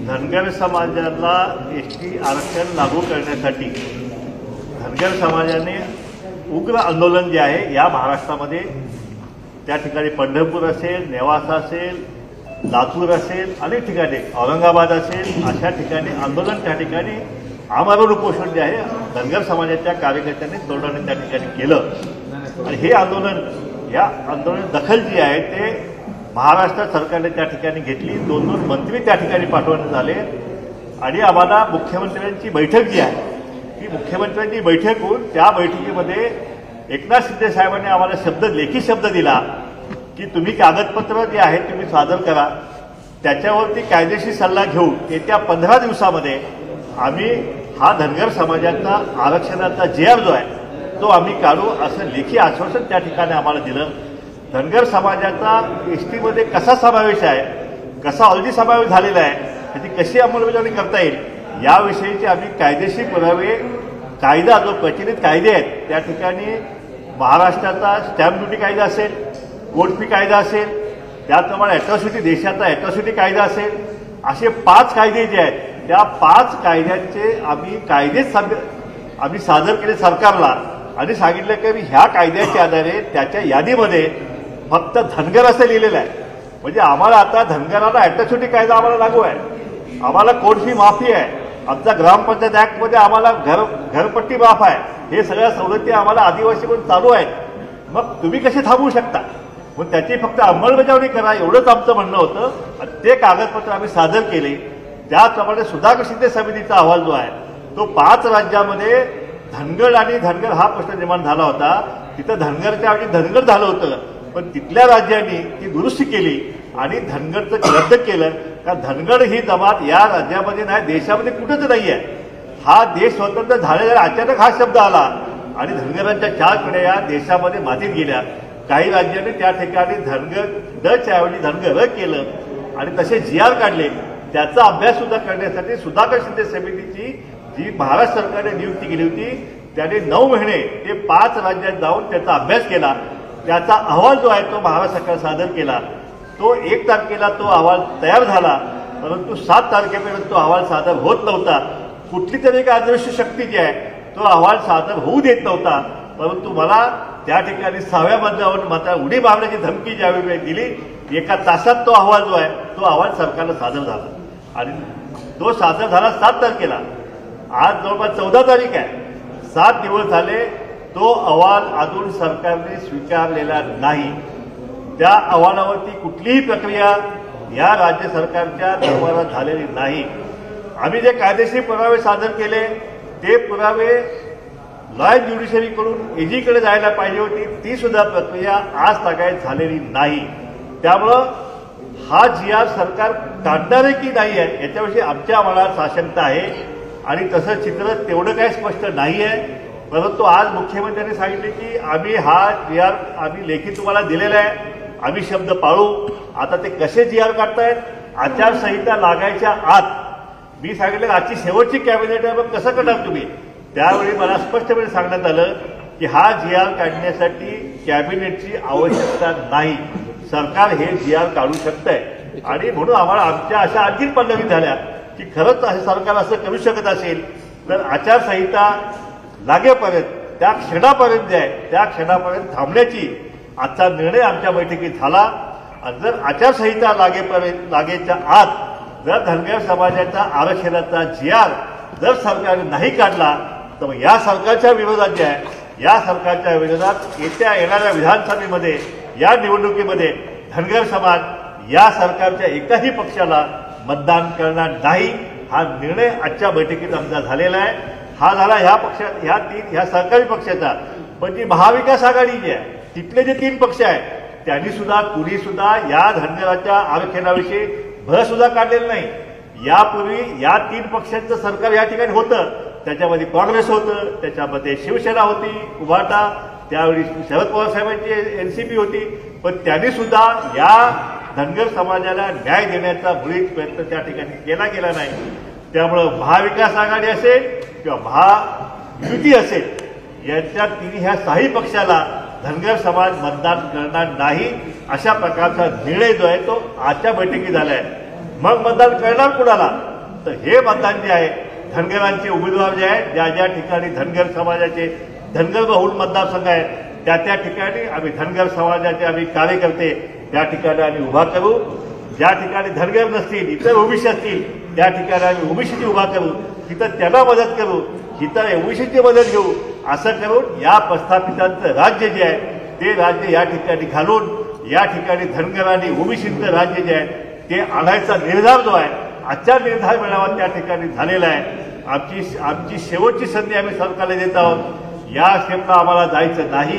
धनगर समाजाला एसटी आरक्षण लागू करण्यासाठी धनगर समाजाने उग्र आंदोलन जे आहे या महाराष्ट्रामध्ये त्या ठिकाणी पंढरपूर असेल, नेवासा असेल, लातूर असेल, अनेक ठिकाणी औरंगाबाद असेल, अशा ठिकाणी आंदोलन त्या ठिकाणी आमरण उपोषण जे आहे धनगर समाजाच्या कार्यकर्त्यांनी तरुणांनी त्या ठिकाणी केलं। आणि हे आंदोलन या आंदोलन दखल जी आहे ते महाराष्ट्र सरकारने त्या ठिकाणी घेतली। 2 मंत्री त्या ठिकाणी पाठवण्यात आले आणि आम्हाला मुख्यमंत्र्यांची बैठक जी आहे ती मुख्यमंत्र्यांची बैठक होऊन त्या बैठकीमध्ये एकनाथ शिंदे साहेबांनी आम्हाला लेखी शब्द दिला की तुम्ही कागदपत्र जे आहे तुम्ही सादर करा, त्याच्यावरती कायदेशीर सल्ला घेऊन येत्या 15 दिवसामध्ये आम्ही हा धनगर समाजाचा आरक्षणाचा JR जो आहे तो आम्ही काढू असं लेखी आश्वासन त्या ठिकाणी आम्हाला दिलं। धनगर समाजाचा एसटीमध्ये कसा समावेश आहे, कसा ऑलरेडी समावेश झालेला आहे, त्याची कशी अंमलबजावणी करता येईल याविषयीचे आम्ही कायदेशीर पुरावे, कायदा जो प्रचलित कायदे आहेत त्या ठिकाणी महाराष्ट्राचा स्टॅम्प ड्युटी कायदा असेल, कोर्ट फी कायदा असेल, त्याचप्रमाणे अॅट्रॉसिटी देशाचा अॅट्रॉसिटी कायदा असेल, असे 5 कायदे जे आहेत त्या 5 कायद्यांचे आम्ही सादर केले सरकारला आणि सांगितलं की ह्या कायद्याच्या आधारे त्याच्या यादीमध्ये फक्त धनगर असं लिहिलेलं आहे। म्हणजे आम्हाला आता धनगराला अॅट्रॉसिटी कायदा आम्हाला लागू आहे, आम्हाला कोर्ट फी माफी आहे, आमचा ग्रामपंचायत ऍक्टमध्ये आम्हाला घरपट्टी माफ आहे, हे सगळ्या सवलती आम्हाला आदिवासीकडून चालू आहेत। मग तुम्ही कसे थांबवू शकता? मग त्याची फक्त अंमलबजावणी करा एवढंच आमचं म्हणणं होतं आणि ते कागदपत्र आम्ही सादर केले। त्याचप्रमाणे सुधाकर शिंदे समितीचा अहवाल जो आहे तो 5 राज्यामध्ये धनगर आणि धनगर हा प्रश्न निर्माण झाला होता, तिथं धनगरच्या ऐवजी धनगर झालं होतं, पण तिथल्या राज्यांनी ती दुरुस्ती केली आणि धनगरचं रद्द केलं। कारण धनगर ही जमात या राज्यामध्ये नाही, देशामध्ये कुठंच नाही आहे। हा देश स्वतंत्र झालेला अचानक हा शब्द आला आणि धनगरांच्या 4 पिढ्या या देशामध्ये मातीत गेल्या। काही राज्यांनी त्या ठिकाणी धनगर डच्या ऐवजी धनगर केलं आणि तसे JR काढले। त्याचा अभ्यास सुद्धा करण्यासाठी सुधाकर शिंदे समितीची जी महाराष्ट्र सरकारने नियुक्ती केली होती त्याने 9 महिने ते 5 राज्यात जाऊन त्याचा अभ्यास केला। त्याचा अहवाल जो आहे तो महाराष्ट्र सरकार सादर केला। तो 1 तारखेला तो अहवाल तयार झाला, परंतु 7 तारखेपर्यंत तो अहवाल सादर होत नव्हता। कुठली तरी एक अदृश्य शक्ती जी आहे तो अहवाल सादर होऊ देत नव्हता। परंतु मला त्या ठिकाणी 6व्या मजल्यावरून मात्र उडी मारण्याची धमकी ज्यावेळी दिली, 1 तासात तो अहवाल जो आहे तो अहवाल सरकारला सादर झाला आणि तो सादर झाला 7 तारखेला। आज जवळपास 14 तारीख आहे, 7 दिवस झाले तो अहवाल अजून सरकारने स्वीकारलेला नाही। त्या अहवालावरती कुठलीही प्रक्रिया या राज्य सरकारच्या दरबारात झालेली नाही। आम्ही जे कायदेशीर पुरावे सादर केले ते पुरावे लॉयर ज्युडिशरीकडून एजीकडे जायला पाहिजे होती, ती सुद्धा प्रक्रिया आज तागायत झालेली नाही। त्यामुळं हा JR सरकार काढणार आहे की नाही आहे याच्याविषयी आमच्या मनात साशंकता आहे आणि तसं चित्र तेवढं काही स्पष्ट नाही आहे। परंतु आज मुख्यमंत्र्यांनी सांगितले की आम्ही हा JR आम्ही लेखी तुम्हाला दिलेला आहे, आम्ही शब्द पाळू। आता ते कसे JR काढतायत? आचारसंहिता लागायच्या आत मी सांगितलं आजची शेवटची कॅबिनेट आहे, मग कसं करणार तुम्ही? त्यावेळी मला स्पष्टपणे सांगण्यात आलं की हा JR काढण्यासाठी कॅबिनेटची आवश्यकता नाही, सरकार हे JR काढू शकतंय। आणि म्हणून आम्हाला आमच्या अशा आणखी पल्लवी झाल्या की खरंच सरकार असं करू शकत असेल तर आचारसंहिता लागेपर्यंत त्या क्षणापर्यंत जे आहे त्या क्षणापर्यंत थांबण्याची आजचा निर्णय आमच्या बैठकीत झाला। आणि जर आचारसंहिता लागेच्या आत जर धनगर समाजाच्या आरक्षणाचा JR जर सरकारने नाही काढला तर या सरकारच्या विरोधात जे आहे, या सरकारच्या विरोधात येणाऱ्या विधानसभेमध्ये या निवडणुकीमध्ये धनगर समाज या सरकारच्या एकाही पक्षाला मतदान करणार नाही। हा निर्णय आजच्या बैठकीत आमचा झालेला आहे। हा झाला ह्या सरकारी पक्षाचा। पण जी महाविकास आघाडी जी आहे तिथले जे 3 पक्ष आहेत त्यांनी सुद्धा कुणी सुद्धा या धनगराच्या आरक्षणाविषयी भर सुद्धा काढलेलं नाही। यापूर्वी या 3 पक्षांचं सरकार या ठिकाणी होतं, त्याच्यामध्ये काँग्रेस होतं, त्याच्यामध्ये शिवसेना होती, उभाटा, त्यावेळी शरद पवार साहेबांची NCP होती, पण त्यांनी सुद्धा या धनगर समाजाला न्याय देण्याचा मुळीच प्रयत्न त्या ठिकाणी केला गेला नाही। त्यामुळं महाविकास आघाडी असेल किंवा महायुती असेल यांच्या ह्या 6 पक्षाला धनगर समाज मतदान करणार नाही अशा प्रकारचा निर्णय जो आहे तो आजच्या बैठकीत झाला आहे। मग मतदान करणार कुणाला तर हे मतदान जे आहे धनगरांचे उमेदवार जे आहेत ज्या ज्या ठिकाणी धनगर समाजाचे धनगर बहुल मतदारसंघ आहे त्या त्या ठिकाणी आम्ही धनगर समाजाचे आम्ही कार्यकर्ते त्या ठिकाणी आम्ही उभा करू. ज्या ठिकाणी धनगर नसतील इतर ओबीसी असतील त्या ठिकाणी आम्ही ओबीसीची उभा करू. तिथं त्यांना मदत करू, इतर ओबीसीची मदत घेऊ. असं करून या प्रस्थापितांचं राज्य जे आहे ते राज्य या ठिकाणी घालून या ठिकाणी धनगरांनी ओबीसीचं राज्य जे आहे ते आणायचा निर्धार जो आहे आजचा निर्धार मेळावा त्या ठिकाणी झालेला आहे. आमची शेवटची संधी आम्ही सरकारला देत आहोत. या स्टेपला आम्हाला जायचं नाही,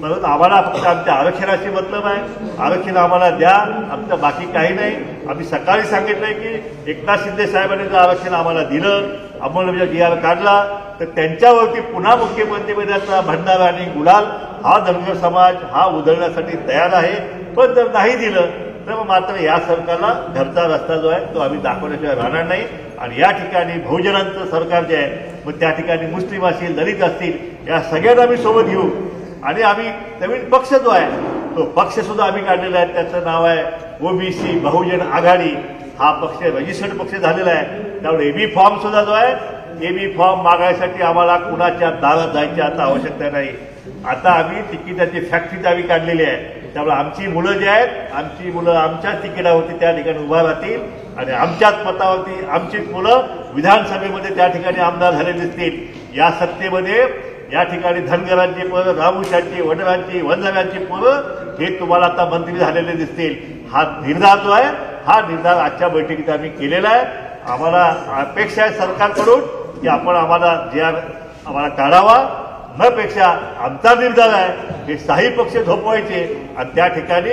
म्हणून आम्हाला फक्त आमच्या आरक्षणाशी मतलब आहे. आरक्षण आम्हाला द्या, आमचं बाकी काही नाही. आम्ही सकाळी सांगितलंय की एकनाथ शिंदे साहेबांनी जर आरक्षण आम्हाला दिलं, अंमलबजावणी जी काढला तर त्यांच्यावरती पुन्हा मुख्यमंत्रीपदाचा भंडारा आणि गुलाल हा धनगर समाज हा उधळण्यासाठी तयार आहे. पण जर नाही दिलं तर मात्र या सरकारला घरचा रस्ता जो आहे तो आम्ही दाखवण्याशिवाय राहणार नाही. आणि या ठिकाणी बहुजनांचं सरकार जे आहे मग त्या ठिकाणी मुस्लिम असतील दलित असतील या सगळ्यांना आम्ही सोबत घेऊ. आणि आम्ही नवीन पक्ष जो आहे तो पक्ष सुद्धा आम्ही काढलेला आहे. त्याचं नाव आहे ओबीसी बहुजन आघाडी. हा पक्ष रजिस्टर्ड पक्ष झालेला आहे. त्यामुळे एबी फॉर्म सुद्धा जो आहे एबी फॉर्म मागायसाठी आम्हाला कुणाच्या दारात जायची आता आवश्यकता नाही. आता आम्ही तिकिटाची फॅक्टरी आम्ही काढलेली आहे. त्यामुळे आमची मुलं जे आहेत आमची मुलं आमच्याच तिकिटावरती त्या ठिकाणी उभा राहतील आणि आमच्याच मतावरती आमचीच मुलं विधानसभेमध्ये त्या ठिकाणी आमदार झाले दिसतील. या सत्तेमध्ये या ठिकाणी धनगरांची पोरं, रामुशांची, वडरांची, वंजाऱ्यांची पोरं हे तुम्हाला आता मंत्री झालेले दिसतील. हा निर्धार जो आहे हा निर्धार आजच्या बैठकीत आम्ही केलेला आहे. आम्हाला अपेक्षा आहे सरकारकडून की आपण आम्हाला जे आम्हाला काढावा न पेक्षा आमचा निर्धार आहे हे साही पक्ष झोपवायचे आणि त्या ठिकाणी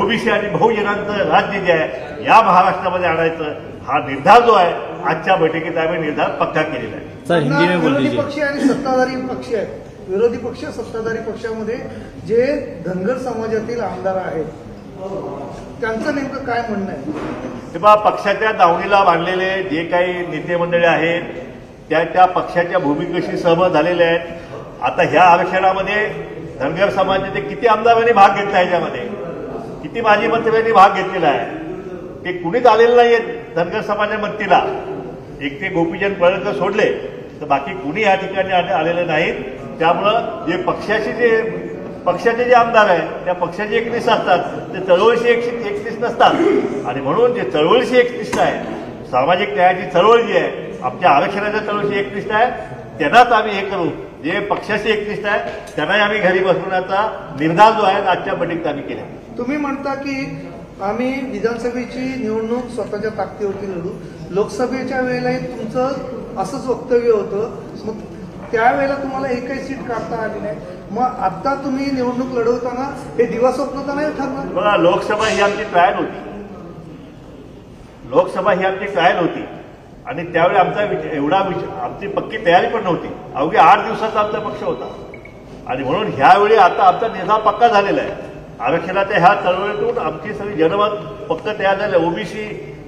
ओबीसी आणि बहुजनांचं राज्य जे आहे या महाराष्ट्रामध्ये आणायचं हा निर्धार जो आहे आजच्या बैठकीत आम्ही निर्धार पक्का केलेला आहे. सर हिंदी में बोल विरोधी दीजिए. पक्ष आणि सत्ताधारी पक्ष आहेत. विरोधी पक्ष सत्ताधारी पक्षामध्ये जे धनगर समाजातील आमदार आहेत त्यांचं नेमकं काय म्हणणं आहे? तेव्हा पक्षाच्या दावणीला बांधलेले जे काही नेते मंडळी आहेत त्या पक्षाच्या भूमिकेशी सहमत झालेले आहेत. आता ह्या आरक्षणामध्ये धनगर समाजाचे किती आमदारांनी भाग घेतला याच्यामध्ये, किती माजी मंत्र्यांनी भाग घेतलेला आहे ते कुणीच आलेलं नाहीये धनगर समाजा मदतीला. एक ते गोपीचंद पडळकर सोडले तर बाकी कुणी या ठिकाणी आलेले नाहीत. त्यामुळं जे पक्षाचे जे आमदार आहेत त्या पक्षाचे एकनिष्ठ असतात ते चळवळीशी एकनिष्ठ नसतात. आणि म्हणून जे चळवळीशी एकनिष्ठ आहे सामाजिक न्यायाची चळवळ जी आहे आमच्या आरक्षणाच्या चळवळीशी एकनिष्ठ आहे त्यांनाच आम्ही हे करू. जे पक्षाशी एकनिष्ठ आहे त्यांनाही आम्ही घरी बसवण्याचा निर्धार जो आहे आजच्या बैठकीत आम्ही केला. तुम्ही म्हणता की आम्ही विधानसभेची निवडणूक स्वतःच्या ताकदीवरती लढू, लोकसभेच्या वेळेलाही तुमचं असंच वक्तव्य होतं, मग त्यावेळेला तुम्हाला एकही सीट काढता आली नाही. मग आता तुम्ही निवडणूक लढवताना हे दिवास्वप्न तर नाही ठरणार? बघा लोकसभा ही आमची ट्रायल होती. लोकसभा ही आमची ट्रायल होती आणि त्यावेळी आमचा आमची पक्की तयारी पण नव्हती. अवघी 8 दिवसाचा आमचा पक्ष होता आणि म्हणून ह्यावेळी आता आमचा निर्धार पक्का झालेला आहे. आरक्षणाच्या ह्या चळवळीतून आमची सगळी जनमत पक्क तयार झालं. ओबीसी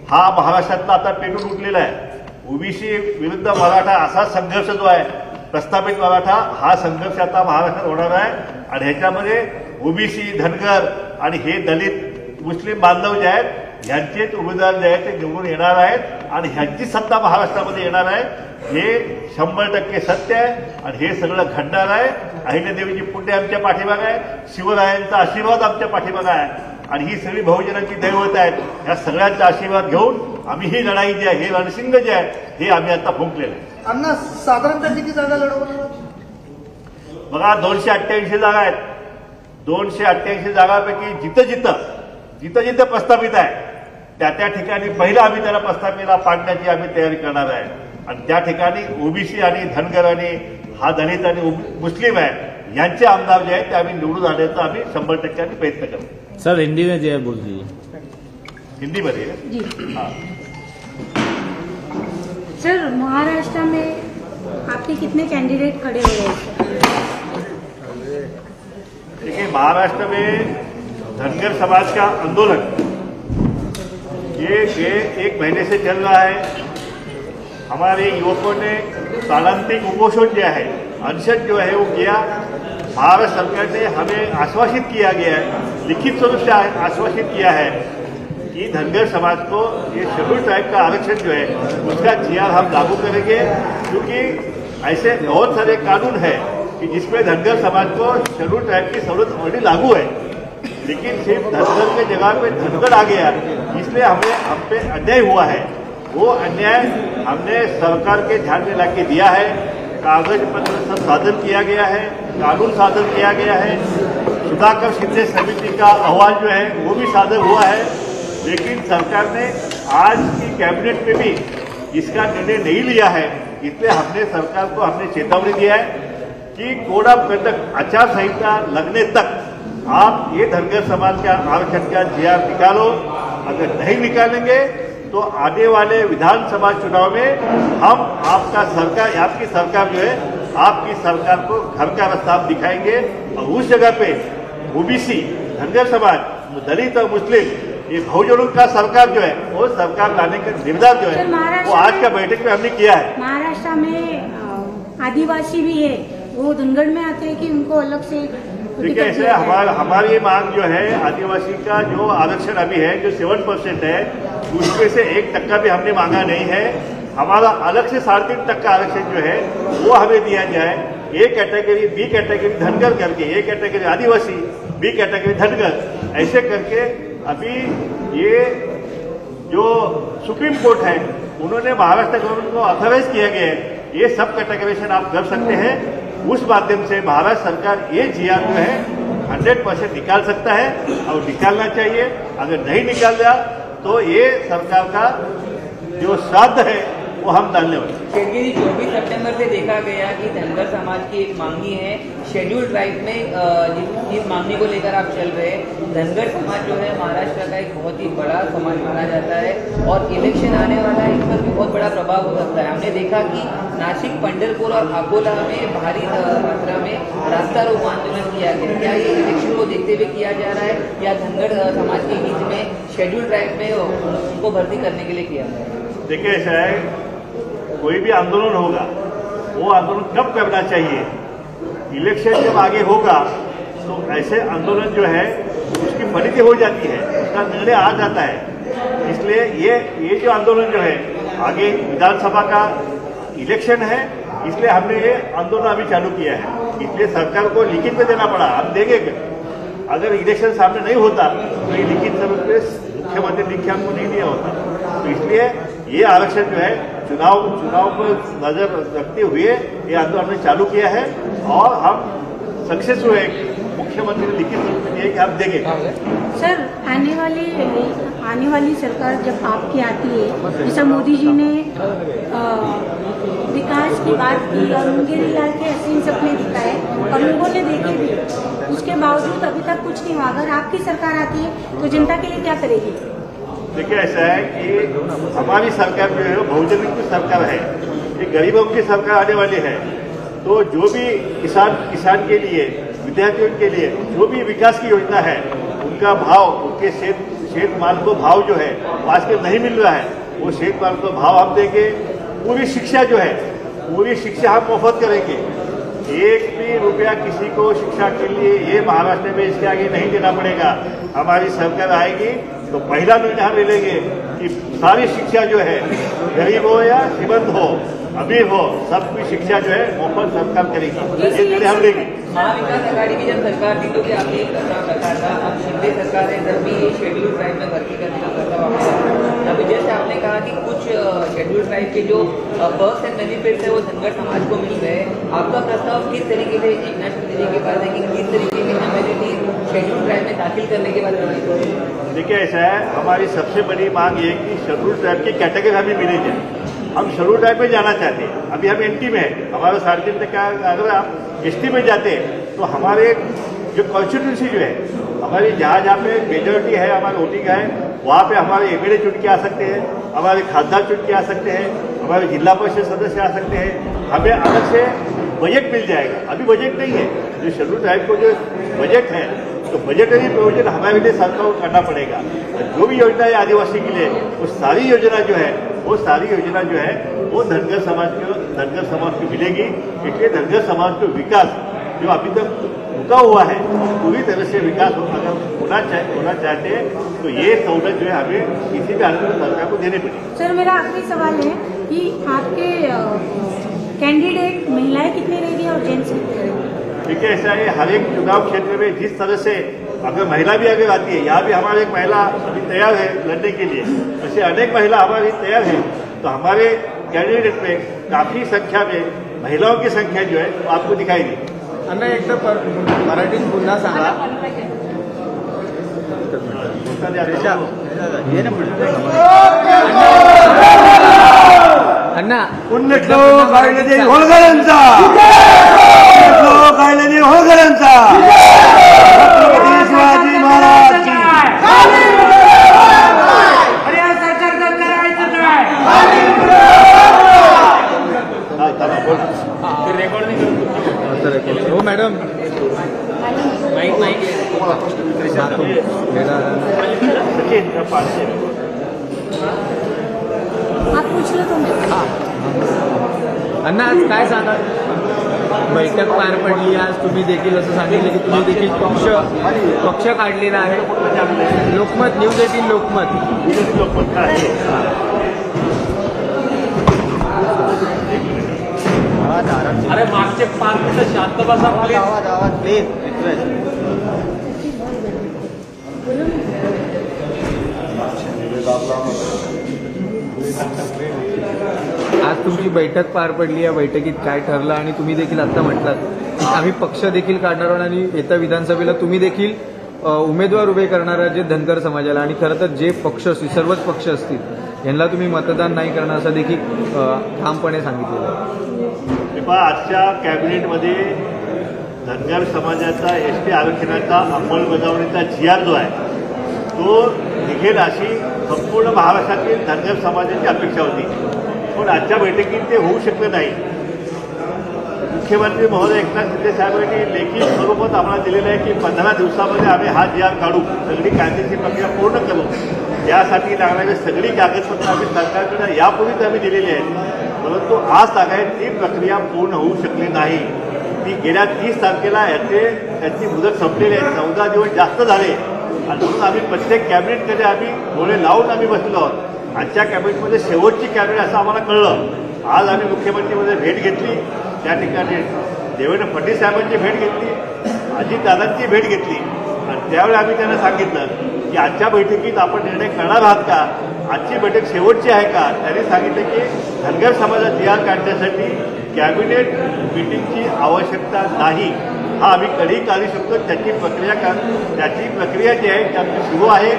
हा महाराष्ट्रातला आता पेटून उठलेला आहे. ओबीसी विरुद्ध मराठा असा संघर्ष जो आहे प्रस्थापित मराठा हा संघर्ष आता महाराष्ट्रात होणार आहे. आणि ह्याच्यामध्ये ओबीसी धनगर आणि हे दलित मुस्लिम बांधव जे आहेत ह्यांचेच उमेदवार जे आहेत ते निवडून येणार आहेत आणि ह्यांची सत्ता महाराष्ट्रामध्ये येणार आहे. हे 100% सत्य आहे आणि हे सगळं घडणार आहे. अहिल्यादेवीची पुण्य आमच्या पाठीमागे आहे, शिवरायांचा आशीर्वाद आमच्या पाठीमागे आहे आणि ही सगळी बहुजनांची दैवत आहेत. या सगळ्यांचा आशीर्वाद घेऊन आम्ही ही लढाई जी आहे हे रणशिंग जे आहे हे आम्ही आता फुंकलेलं आहे. अण्णा साधारणतः किती जागा लढवणार? बघा 288 जागा आहेत. 288 जागांपैकी जिथं प्रस्थापित आहे त्या ठिकाणी पहिला आम्ही त्याला प्रस्थापितला पाडण्याची आम्ही तयारी करणार आहे. आणि त्या ठिकाणी ओबीसी आणि धनगर आणि हा दलित आणि मुस्लिम आहे यांचे आमदार जे आहेत ते आम्ही निवडून आणण्याचा आम्ही 100% आम्ही प्रयत्न करू. सर हिंदी में जो बोल दीजिए. हिंदीमध्ये हाँ. सर महाराष्ट्र में आपके कितने कैंडिडेट खड़े हुए हैं? देखिए महाराष्ट्र में धनगर समाज का आंदोलन ये 1 महीने से चल रहा है. हमारे युवकों ने प्राणांतिक उपोषण जो है अनशन जो है वो किया. महाराष्ट्र सरकार ने हमें आश्वासित किया गया है, लिखित स्वरूप से आश्वासित किया है कि धनगर समाज को ये शेड्यूल ट्राइब का आरक्षण जो है उसका जीआर हम लागू करेंगे, क्योंकि ऐसे बहुत सारे कानून है कि जिसमें धनगर समाज को शेड्यूल ट्राइब की सहूलत ऑलरेडी लागू है, लेकिन सिर्फ धनगर के जगह पे धनगर आ गया, इसलिए हम पे अन्याय हुआ है। वो अन्याय हमने सरकार के ध्यान में लाके दिया है, कागज पत्र सब साधन किया गया है, कानून साधन किया गया है, सुधाकर शिंदे समिति का अहवाल जो है वो भी साधन हुआ है, लेकिन सरकार ने आज की कैबिनेट में भी इसका निर्णय नहीं लिया है। इसलिए हमने सरकार को चेतावनी दिया है कि कोड ऑफ कंडक्ट आचार संहिता लगने तक आप ये धनगर समाज का आरक्षण का जीआर निकालो। अगर नहीं निकालेंगे तो आने वाले विधानसभा चुनाव में हम आपकी सरकार जो है आपकी सरकार को घर का रास्ता दिखाएंगे, और उस जगह पे ओबीसी, धनगर समाज, दलित और मुस्लिम ये बहुजनों का सरकार जो है वो सरकार लाने का निर्धार जो है वो आज का बैठक में हमने किया है। महाराष्ट्र में आदिवासी भी है, वो धनगढ़ में आते हैं कि उनको अलग से देखिए, ऐसे हमारी मांग जो है आदिवासी का जो आरक्षण अभी है जो 7% है उसमें से 1% भी हमने मांगा नहीं है। हमारा अलग से 3.5% आरक्षण जो है वो हमें दिया जाए। A category, B category Dhangar करके, ए कैटेगरी आदिवासी, बी कैटेगरी धनगर, ऐसे करके अभी ये जो सुप्रीम कोर्ट है उन्होंने महाराष्ट्र गवर्नमेंट को ऑथराइज किया गया है, ये सब कैटेगराइजेशन आप कर सकते हैं। उस माध्यम से महाराष्ट्र सरकार ये जीआर जो है 100% निकाल सकता है और निकालना चाहिए। अगर नहीं निकाल दिया तो ये सरकार का जो श्राद्ध है वो हम डालने वाले। शेरगिरी 24 सितंबर से देखा गया कि धनगर समाज की एक मांगनी है शेड्यूल ट्राइब में, जिस मांगनी को लेकर आप चल रहे हैं। धनगर समाज जो है महाराष्ट्र का एक बहुत ही बड़ा समाज माना जाता है और इलेक्शन आने वाला है, इस पर भी बहुत बड़ा प्रभाव हो सकता है। हमने देखा कि नासिक, पंढरपुर और अकोला में भारी मात्रा में रास्ता रोको आंदोलन किया गया। क्या ये इलेक्शन को देखते हुए किया जा रहा है या धनगर समाज के हित में शेड्यूल ट्राइब में उनको भर्ती करने के लिए किया जा रहा है? देखिए, ऐसा है कोई भी आंदोलन होगा वो आंदोलन कब करना चाहिए, इलेक्शन जब आगे होगा तो ऐसे आंदोलन जो है उसकी फलित हो जाती है, उसका निर्णय आ जाता है। इसलिए ये जो आंदोलन जो है आगे विधानसभा का इलेक्शन है, इसलिए हमने ये आंदोलन अभी चालू किया है। इसलिए सरकार को लिखित में देना पड़ा, हम देंगे। अगर इलेक्शन सामने नहीं होता तो ये लिखित स्वरूप पे मुख्यमंत्री लिख के हमको नहीं दिया होता। तो इसलिए ये आरक्षण जो है चुनाव पर नजर रखते हुए ये आंदोलन हमने चालू किया है और हम सक्सेस हुए। मुख्यमंत्री ने लिखित रूप में दिए कि हम देंगे। सर, आने वाली सरकार जब आपकी आती है, जैसा मोदी जी ने विकास की बात की और उनके लाल के हसीन सपने दिखाए और उन्होंने देखे भी, उसके बावजूद अभी तक कुछ नहीं हुआ। अगर आपकी सरकार आती है तो जनता के लिए क्या करेगी? देखिए, ऐसा है कि हमारी सरकार जो है बहुजनों की सरकार है, ये गरीबों की सरकार आने वाली है। तो जो भी किसान के लिए, विद्यार्थियों के लिए जो भी विकास की योजना है उनका भाव, उनके शेत माल को भाव जो है आज के नहीं मिल रहा है, वो शेत माल को भाव हम देंगे। पूरी शिक्षा जो है, पूरी शिक्षा हम मुफ्त करेंगे। 1 भी रुपया किसी को शिक्षा के लिए ये महाराष्ट्र में इसके आगे नहीं देना पड़ेगा। हमारी सरकार आएगी तो पहला निर्णय हम ले लेंगे कि सारी शिक्षा जो है, गरीब हो या श्रीमंत हो, अमीर हो, सबकी शिक्षा जो है मुफ्त सरकार करेगी। ये निर्णय हम लेंगे। महाविकास आघाड़ी की जब सरकार थी तो क्या आपने एक प्रस्ताव रखा था? अब शिंदे सरकार है, जब भी शेड्यूल ट्राइब में भर्ती करने का प्रस्ताव आपने, अभी जैसे आपने कहा कि कुछ शेड्यूल ट्राइब के जो पर्क्स एंड बेनिफिट्स है वो धनगर समाज को मिल रहे हैं, आपका प्रस्ताव किस तरीके से एकनाथ शिंदे जी के पास है कि किस तरीके की अमेनिटी शेड्यूल ट्राइब में दाखिल करने के बाद? देखिए, ऐसा है, हमारी सबसे बड़ी मांग ये कि शेड्यूल ट्राइब की कैटेगरी हमें मिली जाए। हम शेड्यूल ट्राइब में जाना चाहते हैं, अभी हम एनटी में है, हमारा 3.5%। अगर आप एसटी में जाते हैं तो हमारे जो कॉन्स्टिट्यूंसी जो है हमारी जहाँ पे मेजोरिटी है हमारे वोटिंग है, वहाँ पे हमारे एमएलए चुन के आ सकते हैं, हमारे खासदार चुन के आ सकते हैं, हमारे जिला परिषद सदस्य आ सकते हैं। हमें अलग से बजट मिल जाएगा। अभी बजट नहीं है, जो शेड्यूल ट्राइब को जो बजट है तो बजटरी प्रयोजन हमारे लिए सरकार को करना पड़ेगा। जो भी योजना है आदिवासी के लिए, वो सारी योजना जो है वो धनगर समाज को मिलेगी। इसलिए धनगर समाज को विकास जो अभी तक रुका हुआ है पूरी तरह से विकास अगर होना चाहते तो ये सहूलत जो है हमें किसी भी हालत में सरकार को देनी पड़ेगी। सर मेरा आखिरी सवाल है कि आपके कैंडिडेट महिलाएं कितनी रहेगी और जेंट्स कितने रहेंगे? देखिए ऐसा है, हर एक चुनाव क्षेत्र में जिस तरह से अगर महिला भी आगे आती है, यहाँ भी हमारी एक महिला अभी तैयार है लड़ने के लिए, ऐसे अनेक महिला हमारी तैयार है, तो हमारे कैंडिडेट में काफी संख्या में महिलाओं की संख्या जो है वो आपको दिखाई दी। अण्णा एकदा मराठीत पुन्हा सांगा. अण्णा पुण्यश्लो कायदेजी होळकरांचा, पुण्यश्लो कायदेजी होळकरांचा, छत्रपती शिवाजी महाराज की. हो मॅडम आप पूछ लो तुम। अण्णा आज काय सांगा, बैठक पार पडली आज, तुम्ही देखील असं सांगितलं की तुम्ही देखील पक्ष काढलेला आहे. लोकमत न्यूज 18 लोकमत अरे मागचे 5 मिनिटं शांत बसा प्लीज. आज तुमची बैठक पार पडली, या बैठकीत काय ठरलं आणि तुम्ही देखील आता म्हटलात की आम्ही पक्ष देखील काढणार आहोत आणि येत्या विधानसभेला तुम्ही देखील उमेदवार उभे करणार आहात जे धनगर समाजाला, आणि खरं तर जे पक्ष असतील सर्वच पक्ष असतील यांना तुम्ही मतदान नाही करणार असं देखील ठामपणे सांगितलेलं आहे. आजच्या कॅबिनेटमध्ये धनगर समाजाचा एसटी आरक्षणाचा अंमलबजावणीचा GR जो आहे तो निघेल अशी संपूर्ण महाराष्ट्रातील धनगर समाजाची अपेक्षा होती, पण आजच्या बैठकीत ते होऊ शकलं नाही. मुख्यमंत्री महोदय एकनाथ शिंदे साहेबांनी लेखी स्वरूपात आम्हाला दिलेलं आहे की 15 दिवसामध्ये आम्ही हा GR काढू, सगळी कायदेशीर प्रक्रिया पूर्ण करू. यासाठी लागणारी सगळी कागदपत्रं आम्ही सरकारकडे यापूर्वीच आम्ही दिलेली आहेत, परंतु आज तागायत ती प्रक्रिया पूर्ण होऊ शकली नाही. ती गेल्या 30 तारखेला याची मुदत संपलेली आहे, 14 दिवस जास्त झाले, आणि म्हणून आम्ही प्रत्येक कॅबिनेटमध्ये आम्ही डोळे लावून आम्ही बसलो आहोत. आजच्या कॅबिनेटमध्ये शेवटची कॅबिनेट असं आम्हाला कळलं. आज आम्ही मुख्यमंत्रीमध्ये भेट घेतली, त्या ठिकाणी देवेंद्र फडणवीस साहेबांची भेट घेतली, अजितदादांची भेट घेतली, आणि त्यावेळी आम्ही त्यांना सांगितलं की आजच्या बैठकीत आपण निर्णय करणार आहात का, आजची बैठक शेवटची आहे का. त्यांनी सांगितलं की धनगर समाजात GR काढण्यासाठी कॅबिनेट मिटिंगची आवश्यकता नाही, हा आम्ही कधीही काढू शकतो. त्याची प्रक्रिया जी आहे त्याची सुरू आहे,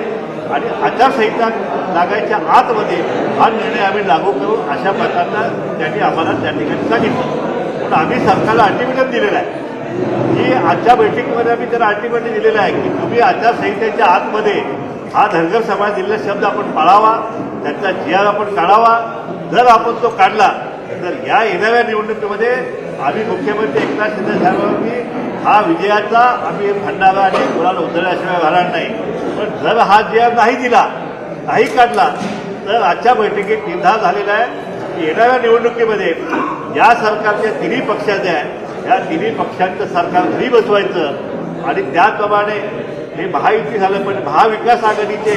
आणि आचारसंहिता लागायच्या आतमध्ये हा निर्णय आम्ही लागू करू अशा प्रकारचा त्यांनी आम्हाला त्या ठिकाणी सांगितलं. पण आम्ही सरकारला अल्टिमेटम दिलेलं आहे की आजच्या बैठकीमध्ये आम्ही त्याला अल्टिमेटम दिलेलं आहे की तुम्ही आचारसंहितेच्या आतमध्ये हा धनगर समाज दिलेला शब्द आपण पाळावा, त्याचा GR आपण काढावा. जर आपण तो काढला तर या येणाऱ्या निवडणुकीमध्ये आम्ही मुख्यमंत्री एकनाथ शिंदे साहेबांनी हा विजयाचा आम्ही भंडारा आणि गुलाल उधळल्याशिवाय राहणार नाही. पण जर हा GR नाही दिला, नाही काढला, तर आजच्या बैठकीत निर्धार झालेला आहे की येणाऱ्या निवडणुकीमध्ये या सरकारच्या तिन्ही पक्षाचे आहे, या तिन्ही पक्षांचं सरकार घरी बसवायचं, आणि त्याचप्रमाणे हे महायुती झालं, पण महाविकास आघाडीचे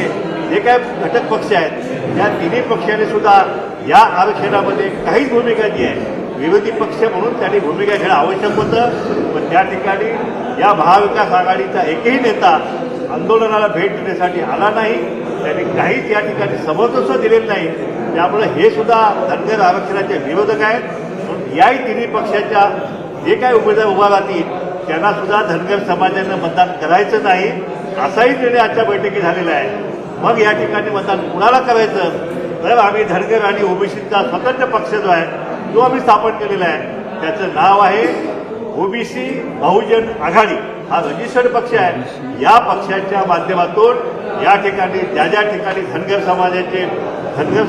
जे काय घटक पक्ष आहेत त्या तिन्ही पक्षांनी सुद्धा या आरक्षणामध्ये काहीच भूमिका जी आहे, विरोधी पक्ष म्हणून त्यांनी भूमिका घेणं आवश्यक होतं. पण त्या ठिकाणी या महाविकास आघाडीचा एकही नेता आंदोलनाला भेट देण्यासाठी आला नाही, त्यांनी काहीच या ठिकाणी समर्थन दिलेलं नाही. त्यामुळे हे सुद्धा धनगर आरक्षणाचे विरोधक आहेत. म्हणून याही तिन्ही पक्षाच्या जे काही उमेदवार उभा राहतील त्यांना सुद्धा धनगर समाजानं मतदान करायचं नाही असाही निर्णय आजच्या बैठकीत झालेला आहे. मग या ठिकाणी मतदान कुणाला करायचं, तर आम्ही धनगर आणि ओबीसीचा स्वतंत्र पक्ष जो आहे तो आम्ही स्थापन केलेला आहे. त्याचं नाव आहे ओबीसी बहुजन आघाडी. हा रजिस्टर्ड पक्ष आहे. या पक्षाच्या माध्यमातून या ठिकाणी ज्या ठिकाणी धनगर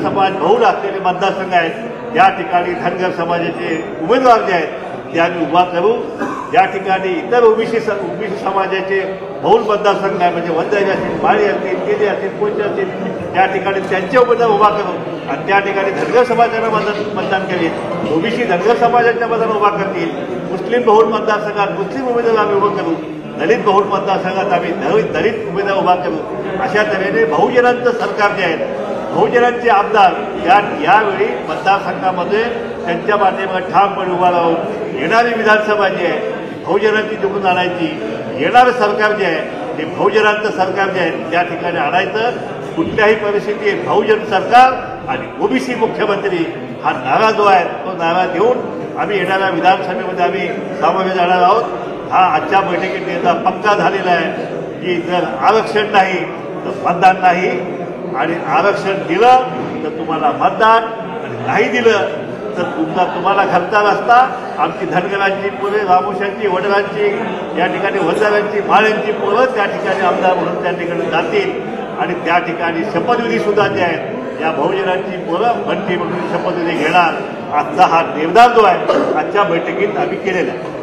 समाज बहुल असलेले मतदारसंघ आहेत त्या ठिकाणी धनगर समाजाचे उमेदवार जे आहेत ते आम्ही उभा करू. या ठिकाणी इतर ओबीसी समाजाचे बहुल मतदारसंघ आहे, म्हणजे वंजारी असतील, माळी असतील, केजे असतील, कोच असतील, त्या ठिकाणी त्यांचे उमेदवार उभा करू आणि त्या ठिकाणी धनगर समाजाला मतदान करेल, ओबीसी धनगर समाजाच्या मतदान उभा करतील, मुस्लिम बहुल मतदारसंघात मुस्लिम उमेदवार आम्ही उभं करू, दलित बहुल मतदारसंघात आम्ही दलित उमेदवार उभा करू. अशा तऱ्हेने बहुजनांचं सरकार जे आहे, बहुजनांचे आमदार यावेळी मतदारसंघामध्ये त्यांच्या माध्यमात ठामपणे उभा राहून येणारी विधानसभा जी आहे बहुजनांची निवडून आणायची. येणारं सरकार जे आहे ते बहुजनांचं सरकार जे आहे त्या ठिकाणी आणायचं. कुठल्याही परिस्थितीत बहुजन सरकार आणि ओबीसी मुख्यमंत्री हा नारा जो आहे तो नारा देऊन आम्ही येणाऱ्या विधानसभेमध्ये आम्ही सामोरे जाणार आहोत. हा आजच्या बैठकीत नेता पक्का झालेला आहे की जर आरक्षण नाही तर मतदान नाही, आणि आरक्षण दिलं तर तुम्हाला मतदान, आणि नाही दिलं तर तुम्हाला घरचा रस्ता. आमची धनगरांची पोरे, रामोशांची, वडिलांची, या ठिकाणी वंजारांची, माळ्यांची पोरं त्या ठिकाणी आमदार म्हणून त्या ठिकाणी जातील, आणि त्या ठिकाणी शपथविधी सुद्धा जे आहेत या बहुजनांची पोरं मंत्री म्हणून शपथविधी घेणार. आजचा हा निर्धार जो आहे आजच्या बैठकीत आम्ही केलेला आहे.